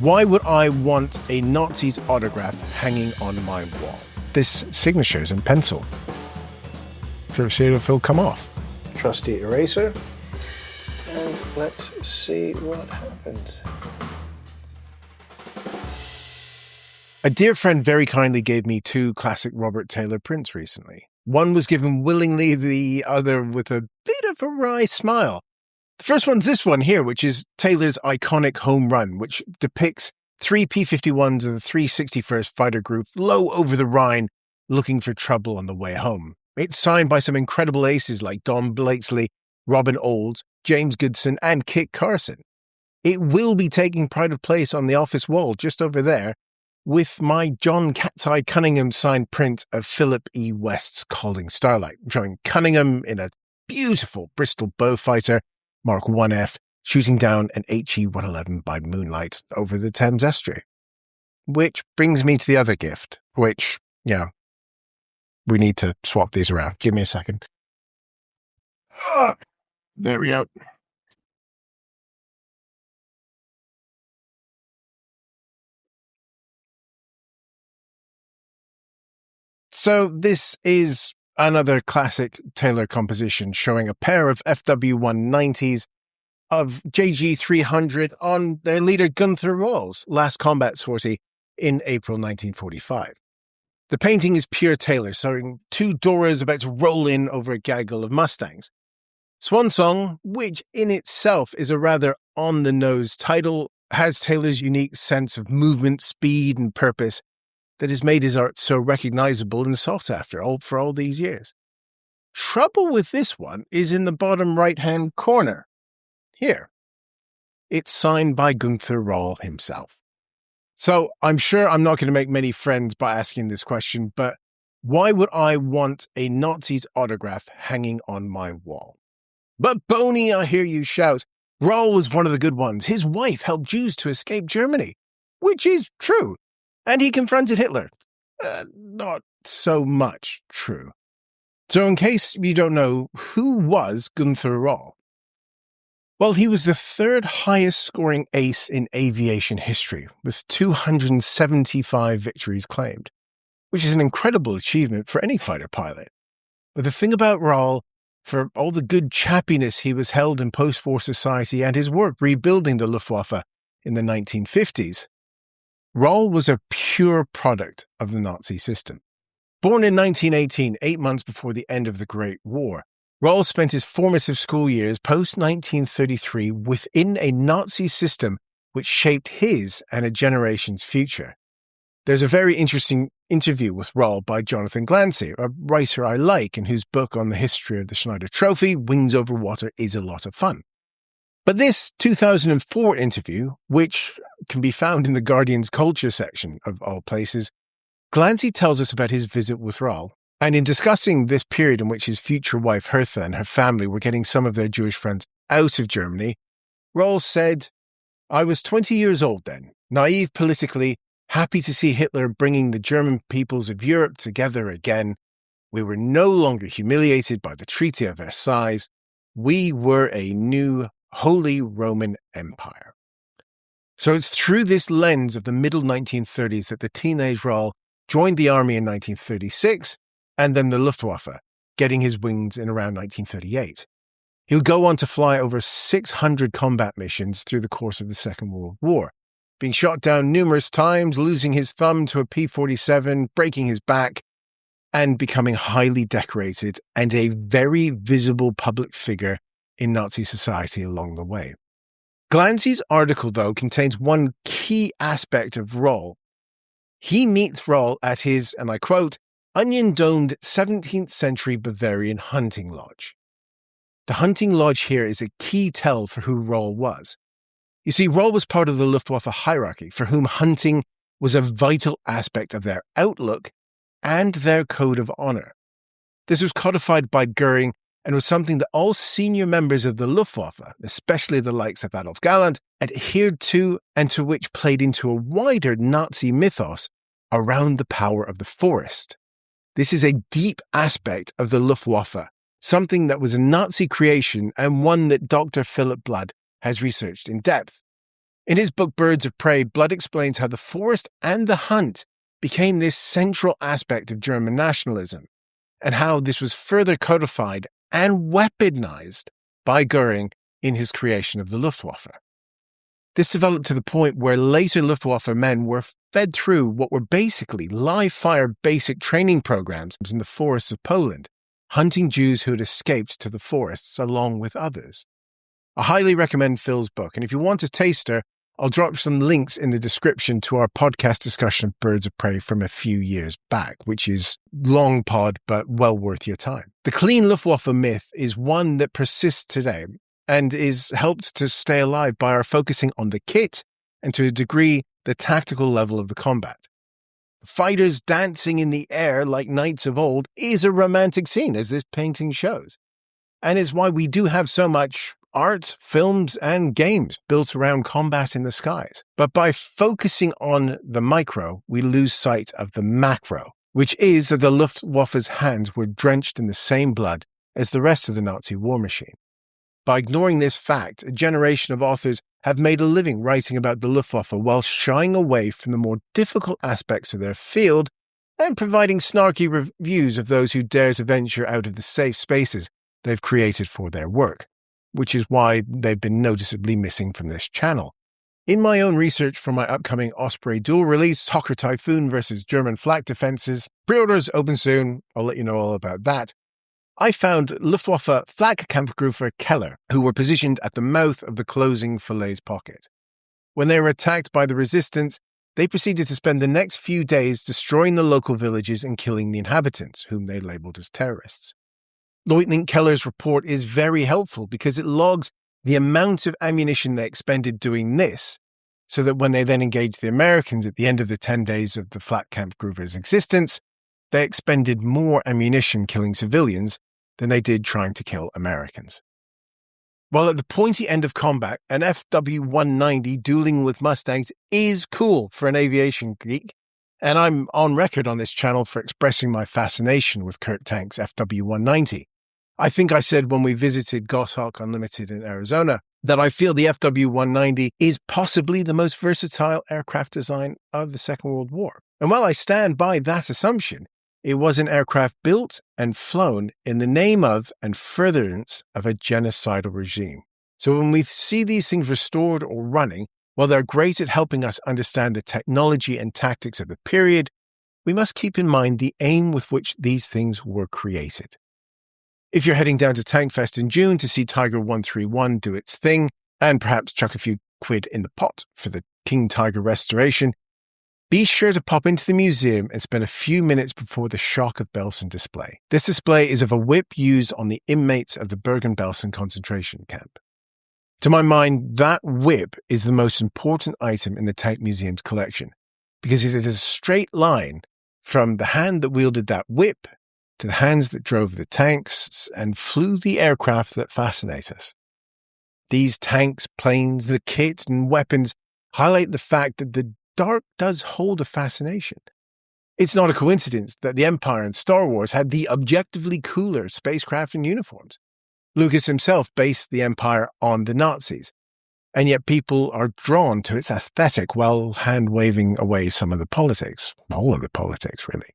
Why would I want a Nazi's autograph hanging on my wall? This signature is in pencil. See if it'll come off. Trusty eraser. And let's see what happens. A dear friend very kindly gave me 2 classic Robert Taylor prints recently. One was given willingly, the other with a bit of a wry smile. The first one's this one here, which is Taylor's iconic home run, which depicts 3 P-51s of the 361st Fighter Group low over the Rhine, looking for trouble on the way home. It's signed by some incredible aces like Don Blakesley, Robin Olds, James Goodson, and Kit Carson. It will be taking pride of place on the office wall just over there, with my John Cat's Eye Cunningham signed print of Philip E. West's Calling Starlight, showing Cunningham in a beautiful Bristol Beaufighter Mark 1F shooting down an HE-111 by moonlight over the Thames estuary. Which brings me to the other gift, which, we need to swap these around. Give me a second. There we go. So this is another classic Taylor composition showing a pair of FW-190s of JG-300 on their leader Günther Rall's last combat sortie in April 1945. The painting is pure Taylor, showing 2 Doras about to roll in over a gaggle of Mustangs. Swan Song, which in itself is a rather on-the-nose title, has Taylor's unique sense of movement, speed, and purpose that has made his art so recognizable and sought after for all these years. Trouble with this one is in the bottom right-hand corner. Here. It's signed by Günther Rall himself. So I'm sure I'm not going to make many friends by asking this question, but why would I want a Nazi's autograph hanging on my wall? But Boney, I hear you shout. Rall was one of the good ones. His wife helped Jews to escape Germany, which is true. And he confronted Hitler. Not so much true. So in case you don't know, who was Günther Rall? Well, he was the 3rd highest scoring ace in aviation history, with 275 victories claimed, which is an incredible achievement for any fighter pilot. But the thing about Rall, for all the good chappiness he was held in post-war society and his work rebuilding the Luftwaffe in the 1950s, Rall was a pure product of the Nazi system. Born in 1918, 8 months before the end of the Great War, Rall spent his formative school years post-1933 within a Nazi system which shaped his and a generation's future. There's a very interesting interview with Rall by Jonathan Glancy, a writer I like and whose book on the history of the Schneider Trophy, Wings Over Water, is a lot of fun. But this 2004 interview, which can be found in the Guardian's culture section of all places, Glancy tells us about his visit with Rall. And in discussing this period in which his future wife Hertha and her family were getting some of their Jewish friends out of Germany, Rall said, "I was 20 years old then, naive politically, happy to see Hitler bringing the German peoples of Europe together again. We were no longer humiliated by the Treaty of Versailles. We were a new Holy Roman Empire." So it's through this lens of the middle 1930s that the teenage Rall joined the army in 1936 and then the Luftwaffe, getting his wings in around 1938. He would go on to fly over 600 combat missions through the course of the Second World War, being shot down numerous times, losing his thumb to a P-47, breaking his back, and becoming highly decorated and a very visible public figure in Nazi society along the way. Glancy's article, though, contains one key aspect of Rall. He meets Rall at his, and I quote, onion-domed 17th century Bavarian hunting lodge. The hunting lodge here is a key tell for who Rall was. You see, Rall was part of the Luftwaffe hierarchy, for whom hunting was a vital aspect of their outlook and their code of honor. This was codified by Goering and was something that all senior members of the Luftwaffe, especially the likes of Adolf Galland, adhered to and to which played into a wider Nazi mythos around the power of the forest. This is a deep aspect of the Luftwaffe, something that was a Nazi creation and one that Dr. Philip Blood has researched in depth. In his book Birds of Prey, Blood explains how the forest and the hunt became this central aspect of German nationalism, and how this was further codified and weaponized by Goering in his creation of the Luftwaffe. This developed to the point where later Luftwaffe men were fed through what were basically live-fire basic training programs in the forests of Poland, hunting Jews who had escaped to the forests along with others. I highly recommend Phil's book, and if you want a taster, I'll drop some links in the description to our podcast discussion of Birds of Prey from a few years back, which is long pod, but well worth your time. The clean Luftwaffe myth is one that persists today and is helped to stay alive by our focusing on the kit and, to a degree, the tactical level of the combat. Fighters dancing in the air like knights of old is a romantic scene, as this painting shows, and is why we do have so much art, films, and games built around combat in the skies. But by focusing on the micro, we lose sight of the macro, which is that the Luftwaffe's hands were drenched in the same blood as the rest of the Nazi war machine. By ignoring this fact, a generation of authors have made a living writing about the Luftwaffe while shying away from the more difficult aspects of their field and providing snarky reviews of those who dare to venture out of the safe spaces they've created for their work, which is why they've been noticeably missing from this channel. In my own research for my upcoming Osprey dual release, Hawker Typhoon versus German flak defenses, pre-orders open soon, I'll let you know all about that, I found Luftwaffe Flakkampfgruppe Keller, who were positioned at the mouth of the closing Falaise pocket. When they were attacked by the resistance, they proceeded to spend the next few days destroying the local villages and killing the inhabitants, whom they labelled as terrorists. Lieutenant Keller's report is very helpful because it logs the amount of ammunition they expended doing this, so that when they then engaged the Americans at the end of the 10 days of the Flakkampfgruppe's existence, they expended more ammunition killing civilians than they did trying to kill Americans. While at the pointy end of combat, an FW-190 dueling with Mustangs is cool for an aviation geek, and I'm on record on this channel for expressing my fascination with Kurt Tank's FW-190. I think I said when we visited Goshawk Unlimited in Arizona that I feel the FW-190 is possibly the most versatile aircraft design of the Second World War. And while I stand by that assumption, it was an aircraft built and flown in the name of and furtherance of a genocidal regime. So when we see these things restored or running, while they're great at helping us understand the technology and tactics of the period, we must keep in mind the aim with which these things were created. If you're heading down to Tankfest in June to see Tiger 131 do its thing, and perhaps chuck a few quid in the pot for the King Tiger restoration, be sure to pop into the museum and spend a few minutes before the Shock of Belsen display. This display is of a whip used on the inmates of the Bergen-Belsen concentration camp. To my mind, that whip is the most important item in the Tank Museum's collection, because it is a straight line from the hand that wielded that whip to the hands that drove the tanks and flew the aircraft that fascinate us. These tanks, planes, the kit and weapons highlight the fact that the dark does hold a fascination. It's not a coincidence that the Empire and Star Wars had the objectively cooler spacecraft and uniforms. Lucas himself based the Empire on the Nazis, and yet people are drawn to its aesthetic while hand-waving away some of the politics. All of the politics, really.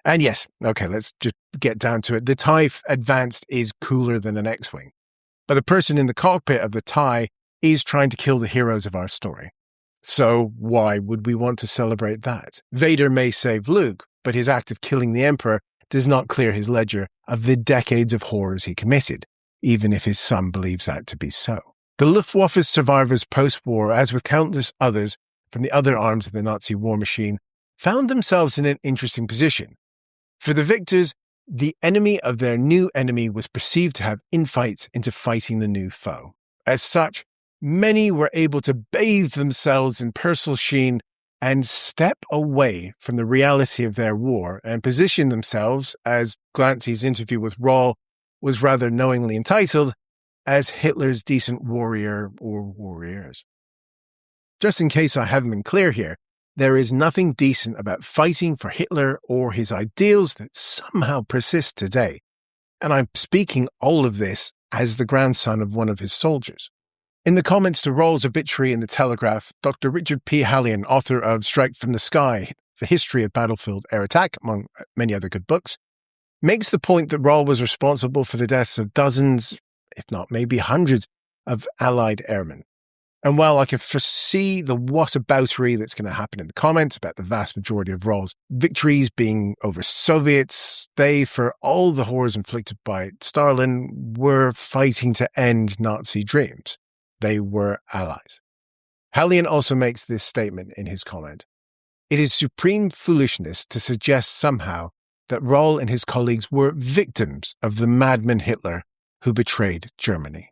And yes, okay, let's just get down to it. The TIE Advanced is cooler than an X-Wing, but the person in the cockpit of the TIE is trying to kill the heroes of our story. So why would we want to celebrate that? Vader may save Luke, but his act of killing the Emperor does not clear his ledger of the decades of horrors he committed, even if his son believes that to be so. The Luftwaffe's survivors post-war, as with countless others from the other arms of the Nazi war machine, found themselves in an interesting position. For the victors, the enemy of their new enemy was perceived to have infights into fighting the new foe. As such, many were able to bathe themselves in personal sheen and step away from the reality of their war and position themselves, as Glancy's interview with Rall was rather knowingly entitled, as Hitler's decent warrior or warriors. Just in case I haven't been clear here, there is nothing decent about fighting for Hitler or his ideals that somehow persist today. And I'm speaking all of this as the grandson of one of his soldiers. In the comments to Rall's obituary in The Telegraph, Dr. Richard P. Hallion, author of Strike from the Sky, The History of Battlefield Air Attack, among many other good books, makes the point that Rall was responsible for the deaths of dozens, if not maybe hundreds, of Allied airmen. And while I can foresee the whataboutery that's going to happen in the comments about the vast majority of Rall's victories being over Soviets, they, for all the horrors inflicted by Stalin, were fighting to end Nazi dreams. They were allies. Hallion also makes this statement in his comment. It is supreme foolishness to suggest somehow that Rall and his colleagues were victims of the madman Hitler who betrayed Germany.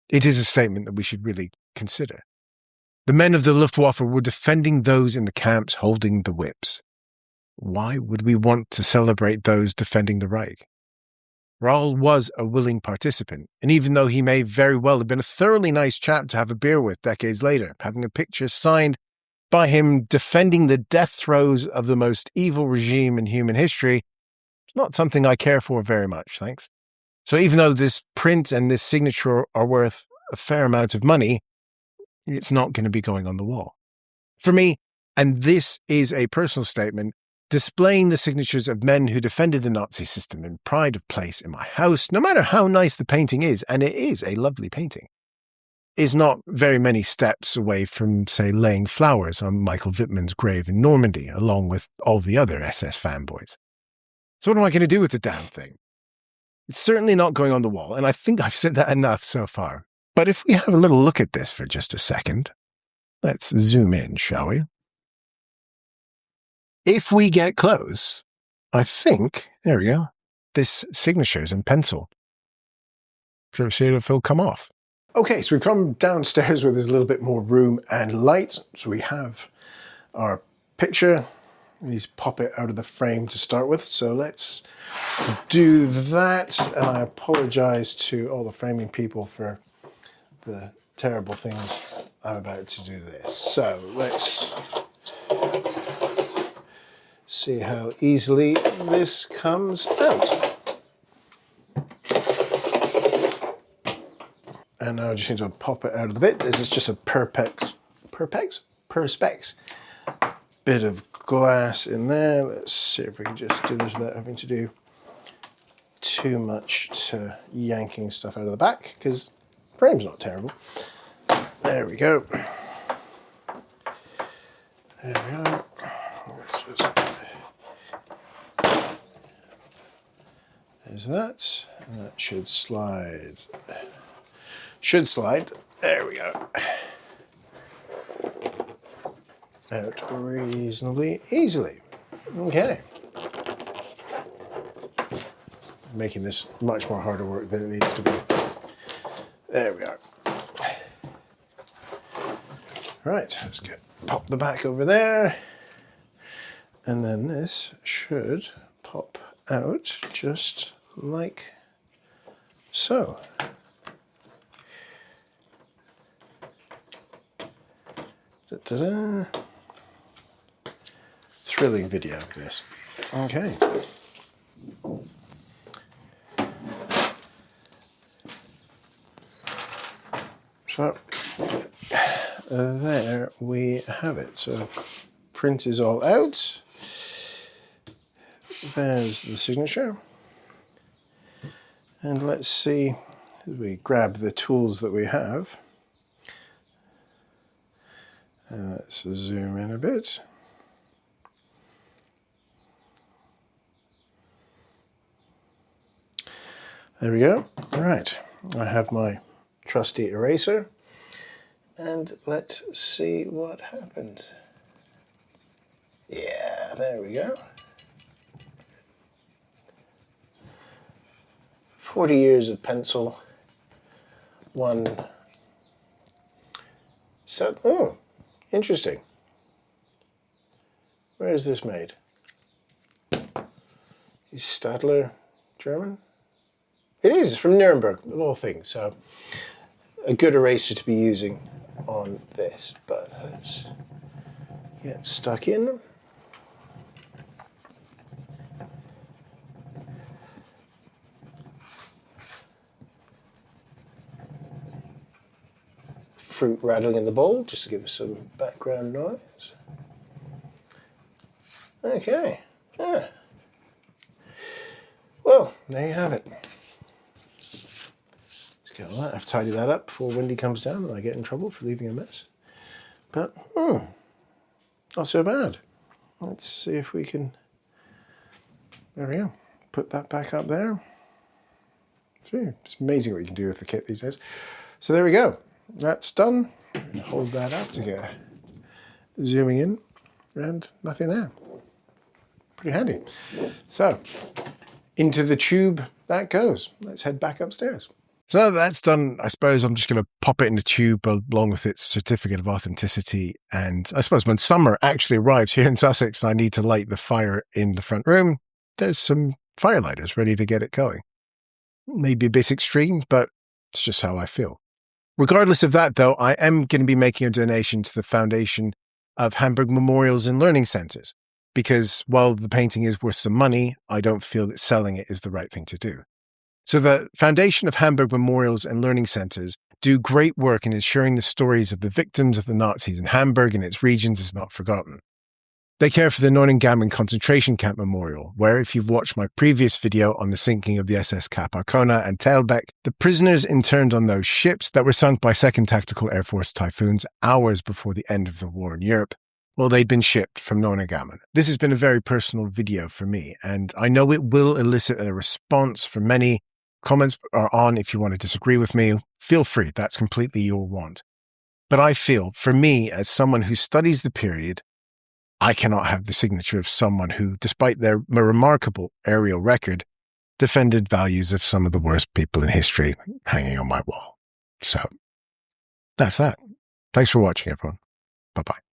It is a statement that we should really consider. The men of the Luftwaffe were defending those in the camps holding the whips. Why would we want to celebrate those defending the Reich? Rall was a willing participant, and even though he may very well have been a thoroughly nice chap to have a beer with decades later, having a picture signed by him defending the death throes of the most evil regime in human history, it's not something I care for very much, thanks. So even though this print and this signature are worth a fair amount of money, it's not going to be going on the wall. For me, and this is a personal statement, displaying the signatures of men who defended the Nazi system in pride of place in my house, no matter how nice the painting is, and it is a lovely painting, is not very many steps away from, say, laying flowers on Michael Wittmann's grave in Normandy, along with all the other SS fanboys. So what am I going to do with the damn thing? It's certainly not going on the wall, and I think I've said that enough so far. But if we have a little look at this for just a second, let's zoom in, shall we? If we get close, I think, there we go, this signature's in pencil. Should see if it'll come off. Okay, so we've come downstairs where there's a little bit more room and light. So we have our picture. We need to pop it out of the frame to start with. So let's do that. And I apologize to all the framing people for the terrible things I'm about to do this. So let's see how easily this comes out. And now I just need to pop it out of the bit. This is just a perspex bit of glass in there. Let's see if we can just do this without having to do too much to yanking stuff out of the back, because the frame's not terrible. There we go. There we are. Let's just... There's that. And that should slide. Should slide. There we go. Out reasonably easily. Okay. Making this much more harder work than it needs to be. There we are. Right, let's pop the back over there. And then this should pop out just like so. Da-da-da. Thrilling video, this. Okay. So, there we have it. So, print is all out. There's the signature. And let's see, as we grab the tools that we have. Let's zoom in a bit. There we go. All right, I have my trusty eraser, and let's see what happens. Yeah, there we go. 40 years of pencil, one set. Oh, interesting. Where is this made? Is Stadler German? It is, it's from Nuremberg, of all things. So a good eraser to be using on this. But let's get stuck in. fruit rattling in the bowl, just to give us some background noise. Okay. Yeah. Well, there you have it. Let's get all that. I've tidied that up before Wendy comes down and I get in trouble for leaving a mess. But, not so bad. Let's see if we can... There we go. Put that back up there. See, it's amazing what you can do with the kit these days. So there we go. That's done. Hold that up to get zooming in, and nothing there. Pretty handy. So, into the tube that goes. Let's head back upstairs. So now that that's done, I suppose I'm just going to pop it in the tube along with its certificate of authenticity. And I suppose when summer actually arrives here in Sussex, I need to light the fire in the front room. There's some firelighters ready to get it going. Maybe a bit extreme, but it's just how I feel. Regardless of that, though, I am going to be making a donation to the Foundation of Hamburg Memorials and Learning Centres, because while the painting is worth some money, I don't feel that selling it is the right thing to do. So the Foundation of Hamburg Memorials and Learning Centres do great work in ensuring the stories of the victims of the Nazis in Hamburg and its regions is not forgotten. They care for the Neuengamme concentration camp memorial, where, if you've watched my previous video on the sinking of the SS Cap Arcona and Tailbeck, the prisoners interned on those ships that were sunk by 2nd Tactical Air Force Typhoons hours before the end of the war in Europe, well, they'd been shipped from Neuengamme. This has been a very personal video for me, and I know it will elicit a response from many. Comments are on if you want to disagree with me. Feel free, that's completely your want. But I feel, for me, as someone who studies the period, I cannot have the signature of someone who, despite their remarkable aerial record, defended values of some of the worst people in history hanging on my wall. So, that's that. Thanks for watching, everyone. Bye-bye.